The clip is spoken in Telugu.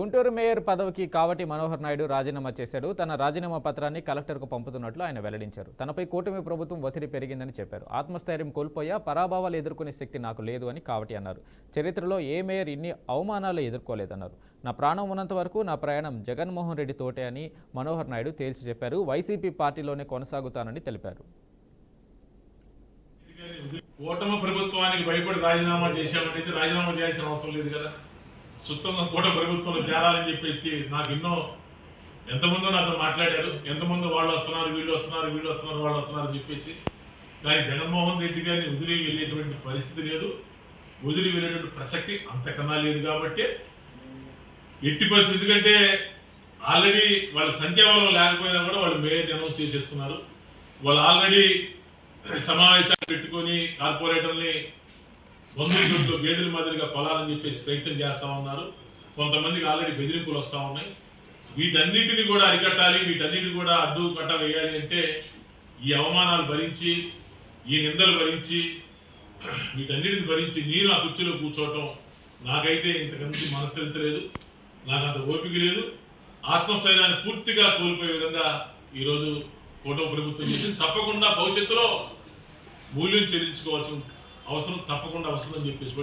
గుంటూరు మేయర్ పదవికి కావటి మనోహర్ నాయుడు రాజీనామా చేశాడు. తన రాజీనామా పత్రాన్ని కలెక్టర్కు పంపుతున్నట్లు ఆయన వెల్లడించారు. తనపై కూటమి ప్రభుత్వం ఒత్తిడి పెరిగిందని చెప్పారు. ఆత్మస్థైర్యం కోల్పోయా, పరాభవాలు ఎదుర్కొనే శక్తి నాకు లేదు అని కావటి అన్నారు. చరిత్రలో ఏ మేయర్ ఇన్ని అవమానాలు ఎదుర్కోలేదన్నారు. నా ప్రాణం ఉన్నంత వరకు నా ప్రయాణం జగన్మోహన్ రెడ్డి తోటే అని మనోహర్ నాయుడు తేల్చి చెప్పారు. వైసీపీ పార్టీలోనే కొనసాగుతానని తెలిపారు. కూటమి ప్రభుత్వానికి భయపడి రాజీనామా చేశామని రాజీనామా చేయాల్సిన అవసరం లేదు కదా. సుత్తంగా కూటమి ప్రభుత్వంలో చేరాలని చెప్పేసి నాకు ఎంతమందో నాతో మాట్లాడారు. ఎంతమంది వాళ్ళు వస్తున్నారు, వీళ్ళు వస్తున్నారు, వీళ్ళు వస్తున్నారు, వాళ్ళు వస్తున్నారు చెప్పేసి. కానీ జగన్మోహన్ రెడ్డి గారిని వదిలి వెళ్ళేటువంటి పరిస్థితి లేదు, వదిలి వెళ్ళేటువంటి ప్రసక్తి అంతకన్నా లేదు. కాబట్టి ఎట్టి పరిస్థితి కంటే ఆల్రెడీ వాళ్ళ సంఖ్యాబలం లేకపోయినా కూడా వాళ్ళు మేయర్ అనౌన్స్ చేసేస్తున్నారు. వాళ్ళు ఆల్రెడీ సమావేశాలు పెట్టుకొని కార్పొరేటర్ని బంధువులతో గేదెల మాదిరిగా పొలాలని చెప్పేసి ప్రయత్నం చేస్తూ ఉన్నారు. కొంతమందికి ఆల్రెడీ బెదిరింపులు వస్తూ ఉన్నాయి. వీటన్నిటిని కూడా అరికట్టాలి, వీటన్నిటిని కూడా అడ్డు కట్ట వేయాలి అంటే ఈ అవమానాలు భరించి, ఈ నిందలు భరించి, వీటన్నిటిని భరించి నేను ఆ కుర్చీలో కూర్చోవటం నాకైతే ఇంతకంటే మనస్సరించలేదు, నాకు అంత ఓపిక లేదు. ఆత్మస్థైర్యాన్ని పూర్తిగా కోల్పోయే విధంగా ఈరోజు కూటమి ప్రభుత్వం చేసింది. తప్పకుండా భవిష్యత్తులో మూల్యం చెల్లించుకోవాల్సిన అవసరం తప్పకుండా వస్తుందని చెప్పేసి